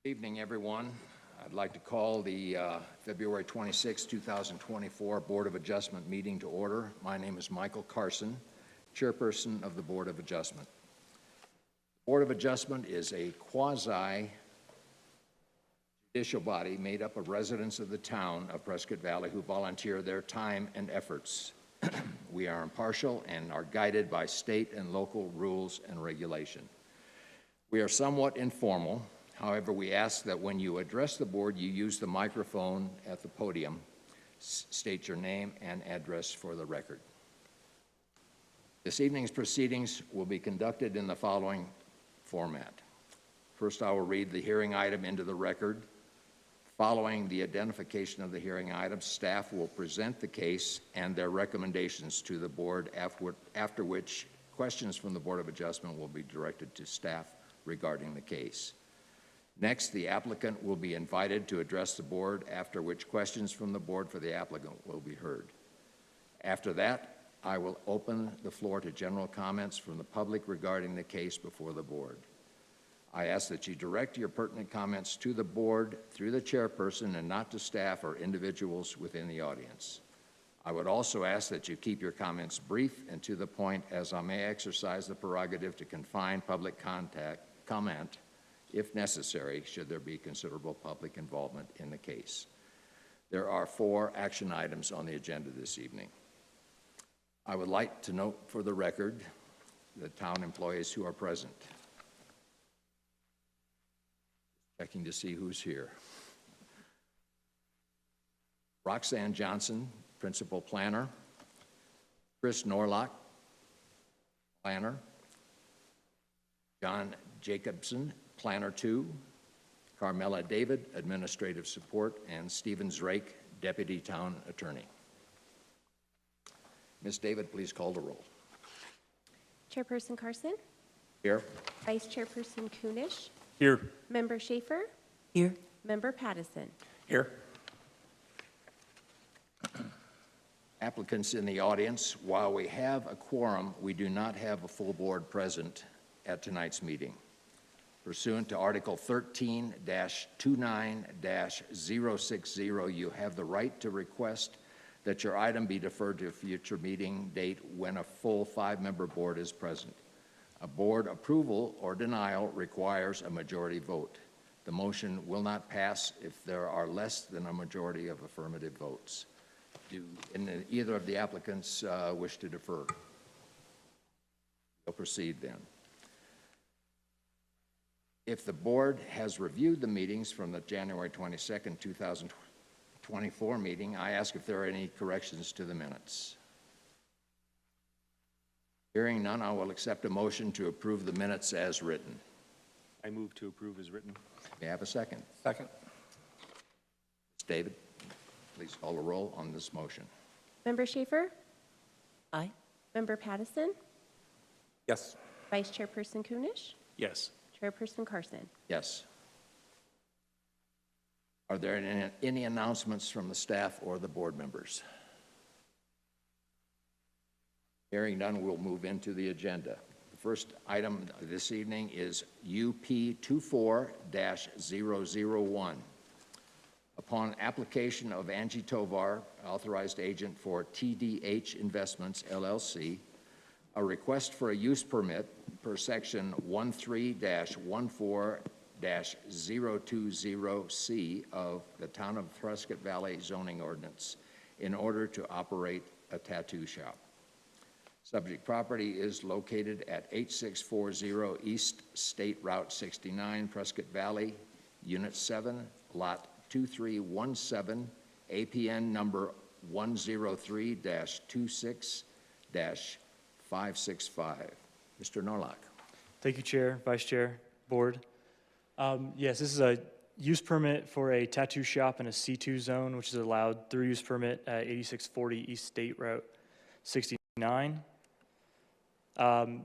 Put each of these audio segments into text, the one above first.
Good evening, everyone. I'd like to call the February 26, 2024 Board of Adjustment meeting to order. My name is Michael Carson, Chairperson of the Board of Adjustment. The Board of Adjustment is a quasi-judicial body made up of residents of the town of Prescott Valley who volunteer their time and efforts. We are impartial and are guided by state and local rules and regulation. We are somewhat informal. However, we ask that when you address the board, you use the microphone at the podium. State your name and address for the record. This evening's proceedings will be conducted in the following format. First, I will read the hearing item into the record. Following the identification of the hearing item, staff will present the case and their recommendations to the board, after which questions from the Board of Adjustment will be directed to staff regarding the case. Next, the applicant will be invited to address the board, after which questions from the board for the applicant will be heard. After that, I will open the floor to general comments from the public regarding the case before the board. I ask that you direct your pertinent comments to the board through the chairperson and not to staff or individuals within the audience. I would also ask that you keep your comments brief and to the point, as I may exercise the prerogative to confine public comment if necessary, should there be considerable public involvement in the case. There are 4 action items on the agenda this evening. I would like to note for the record the town employees who are present. Checking to see who's here. Roxanne Johnson, Principal Planner. Chris Norlock, Planner. John Jacobson, Planner 2, Carmela David, Administrative Support, and Stephen Drake, Deputy Town Attorney. Ms. David, please call the roll. Chairperson Carson? Here. Vice Chairperson Kunish? Here. Member Schaefer? Here. Member Pattison? Here. Applicants in the audience, while we have a quorum, we do not have a full board present at tonight's meeting. Pursuant to Article 13-29-060, you have the right to request that your item be deferred to a future meeting date when a full 5-member board is present. A board approval or denial requires a majority vote. The motion will not pass if there are less than a majority of affirmative votes. Do either of the applicants wish to defer? We'll proceed then. If the board has reviewed the meetings from the January 22nd, 2024 meeting, I ask if there are any corrections to the minutes. Hearing none, I will accept a motion to approve the minutes as written. I move to approve as written. May I have a second? Second. Ms. David, please call the roll on this motion. Member Schaefer? Aye. Member Pattison? Yes. Vice Chairperson Kunish? Yes. Chairperson Carson? Yes. Are there any announcements from the staff or the board members? Hearing none, we'll move into the agenda. The first item this evening is UP 24-001. Upon application of Angie Tovar, authorized agent for TDH Investments, LLC, a request for a use permit per section 13-14-020C of the Town of Prescott Valley zoning ordinance in order to operate a tattoo shop. Subject property is located at 8640 East State Route 69, Prescott Valley, Unit 7, Lot 2317, APN number 103-26-565. Mr. Norlock. Thank you, Chair, Vice Chair, Board. Yes, this is a use permit for a tattoo shop in a C2 zone, which is allowed through use permit at 8640 East State Route 69. The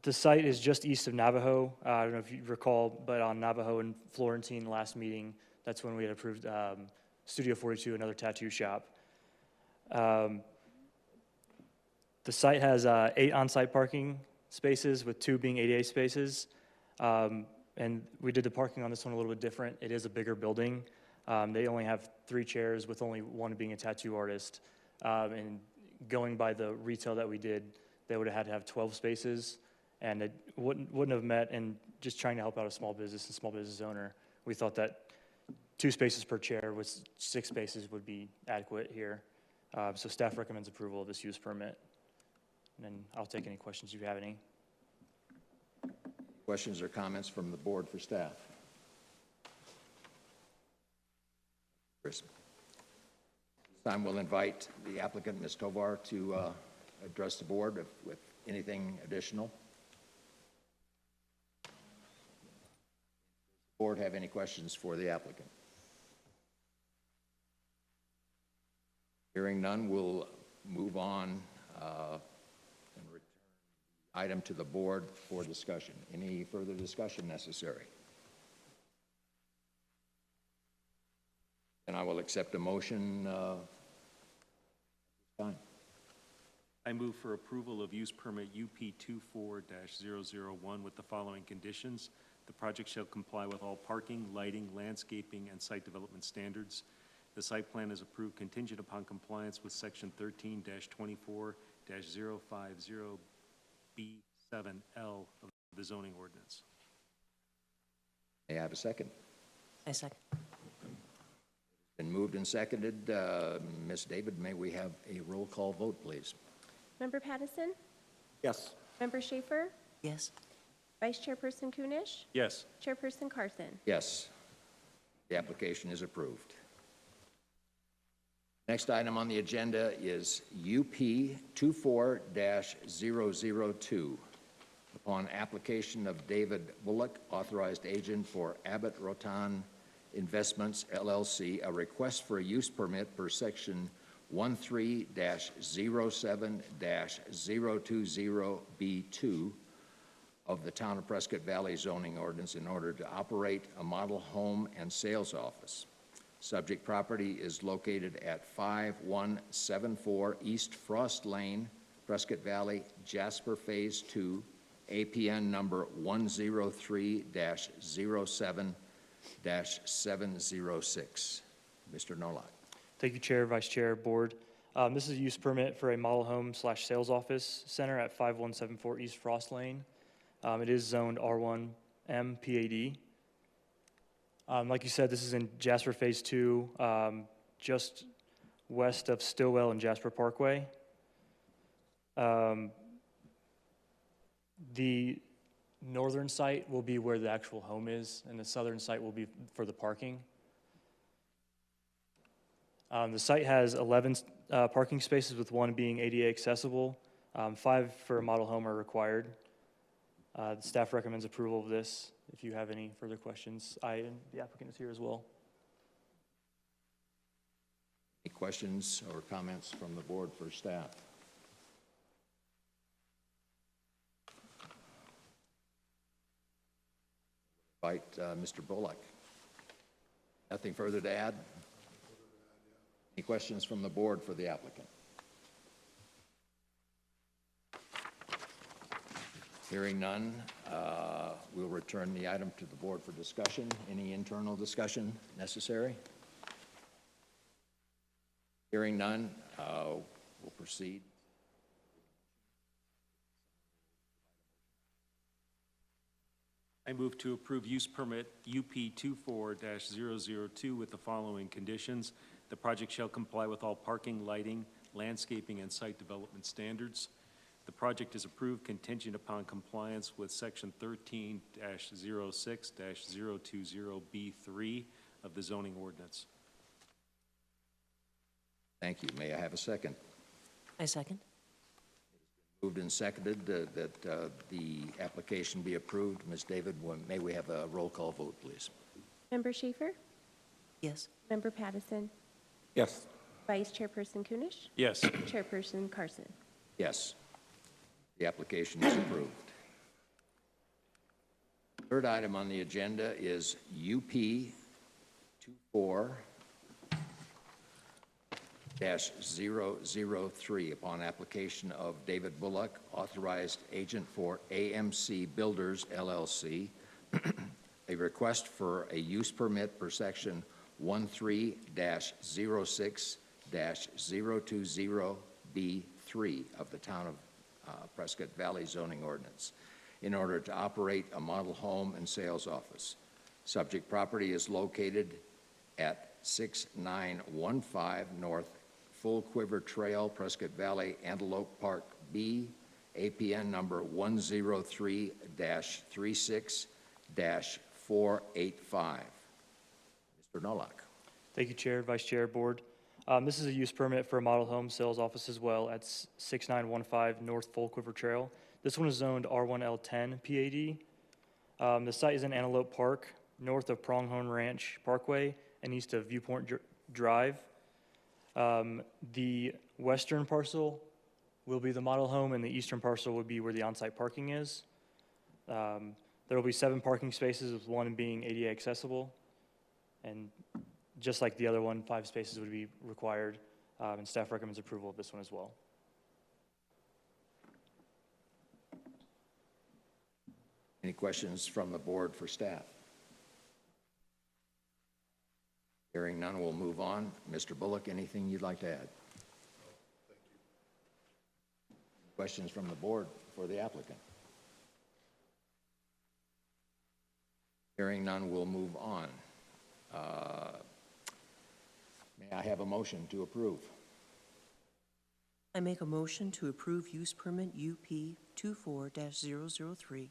site is just east of Navajo. I don't know if you recall, but on Navajo and Florentine last meeting, that's when we had approved Studio 42, another tattoo shop. The site has 8 on-site parking spaces, with 2 being ADA spaces. And we did the parking on this one a little bit different. It is a bigger building. They only have 3 chairs with only one being a tattoo artist. And going by the retail that we did, they would have had to have 12 spaces, and it wouldn't have met. And just trying to help out a small business and small business owner, we thought that 2 spaces per chair with 6 spaces would be adequate here. So staff recommends approval of this use permit. And then I'll take any questions if you have any. Questions or comments from the board for staff? Chris? This time we'll invite the applicant, Ms. Tovar, to address the board with anything additional. Board have any questions for the applicant? Hearing none, we'll move on and return the item to the board for discussion. Any further discussion necessary? And I will accept a motion time. I move for approval of use permit UP 24-001 with the following conditions. The project shall comply with all parking, lighting, landscaping, and site development standards. The site plan is approved contingent upon compliance with section 13-24-050B7L of the zoning ordinance. May I have a second? I second. Been moved and seconded. Ms. David, may we have a roll call vote, please? Member Pattison? Yes. Member Schaefer? Yes. Vice Chairperson Kunish? Yes. Chairperson Carson? Yes. The application is approved. Next item on the agenda is UP 24-002. Upon application of David Bullock, authorized agent for Abbott Rotan Investments, LLC, a request for a use permit per section 13-07-020B2 of the Town of Prescott Valley zoning ordinance in order to operate a model home and sales office. Subject property is located at 5174 East Frost Lane, Prescott Valley, Jasper Phase 2, APN number 103-07-706. Mr. Nolak. Thank you, Chair, Vice Chair, Board. This is a use permit for a model home / sales office center at 5174 East Frost Lane. It is zoned R1M PAD. Like you said, this is in Jasper Phase 2, just west of Stillwell and Jasper Parkway. The northern site will be where the actual home is, and the southern site will be for the parking. The site has 11 parking spaces, with 1 being ADA accessible. 5 for a model home are required. The staff recommends approval of this. If you have any further questions, and the applicant is here as well. Any questions or comments from the board for staff? Invite Mr. Bullock. Nothing further to add? Any questions from the board for the applicant? Hearing none, we'll return the item to the board for discussion. Any internal discussion necessary? Hearing none, we'll proceed. I move to approve use permit UP 24-002 with the following conditions. The project shall comply with all parking, lighting, landscaping, and site development standards. The project is approved contingent upon compliance with section 13-06-020B3 of the zoning ordinance. Thank you. May I have a second? I second. Moved and seconded that the application be approved. Ms. David, may we have a roll call vote, please? Member Schaefer? Yes. Member Pattison? Yes. Vice Chairperson Kunish? Yes. Chairperson Carson? Yes. The application is approved. Third item on the agenda is UP 24-003. Upon application of David Bullock, authorized agent for AMC Builders, LLC, a request for a use permit per section 13-06-020B3 of the Town of Prescott Valley zoning ordinance in order to operate a model home and sales office. Subject property is located at 6915 North Full Quiver Trail, Prescott Valley, Antelope Park B, APN number 103-36-485. Mr. Nolak. Thank you, Chair, Vice Chair, Board. This is a use permit for a model home sales office as well at 6915 North Full Quiver Trail. This one is zoned R1L10 PAD. The site is in Antelope Park, north of Pronghorn Ranch Parkway and east of Viewpoint Drive. The western parcel will be the model home, and the eastern parcel would be where the on-site parking is. There will be 7 parking spaces, with 1 being ADA accessible. And just like the other one, 5 spaces would be required, and staff recommends approval of this one as well. Any questions from the board for staff? Hearing none, we'll move on. Mr. Bullock, anything you'd like to add? Questions from the board for the applicant? Hearing none, we'll move on. May I have a motion to approve? I make a motion to approve use permit UP 24-003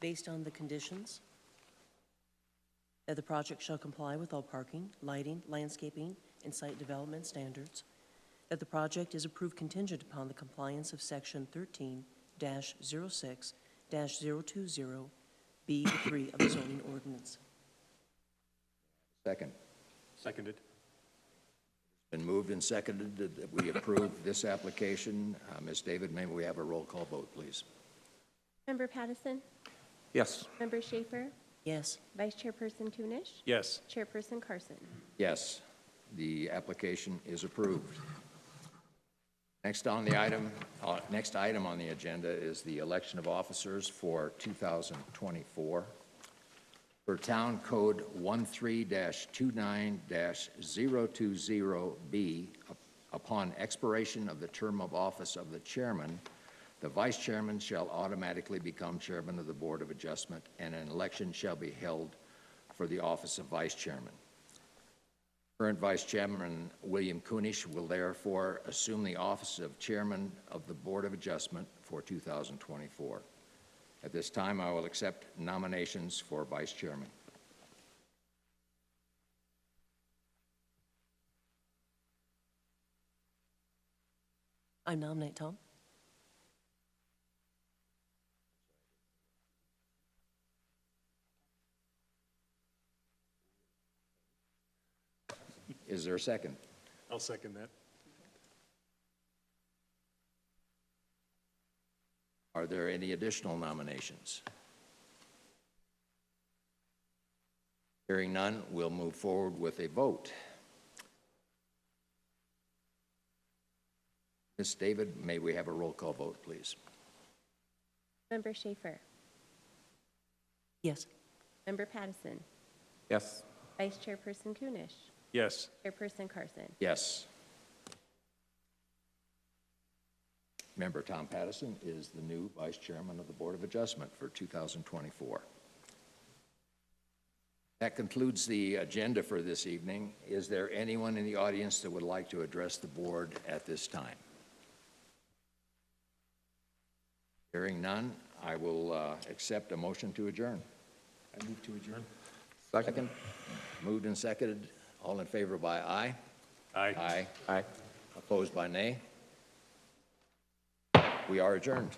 based on the conditions that the project shall comply with all parking, lighting, landscaping, and site development standards, that the project is approved contingent upon the compliance of Section 13-06-020B3 of the zoning ordinance. Second. Seconded. Been moved and seconded that we approve this application. Ms. David, may we have a roll call vote, please? Member Pattison? Yes. Member Schaefer? Yes. Vice Chairperson Kunesh? Yes. Chairperson Carson? Yes, the application is approved. Next on the item, next item on the agenda is the election of officers for 2024. For Town Code 13-29-020B, upon expiration of the term of office of the chairman, the vice chairman shall automatically become chairman of the Board of Adjustment, and an election shall be held for the office of vice chairman. Current Vice Chairman William Kunesh will therefore assume the office of Chairman of the Board of Adjustment for 2024. At this time, I will accept nominations for Vice Chairman. I nominate Tom. Is there a second? I'll second that. Are there any additional nominations? Hearing none, we'll move forward with a vote. Ms. David, may we have a roll call vote, please? Member Schaefer? Yes. Member Pattison? Yes. Vice Chairperson Kunesh? Yes. Chairperson Carson? Yes. Member Tom Pattison is the new Vice Chairman of the Board of Adjustment for 2024. That concludes the agenda for this evening. Is there anyone in the audience that would like to address the board at this time? Hearing none, I will accept a motion to adjourn. I move to adjourn. Second. Moved and seconded. All in favor by aye? Aye. Aye. Aye. Opposed by nay? We are adjourned.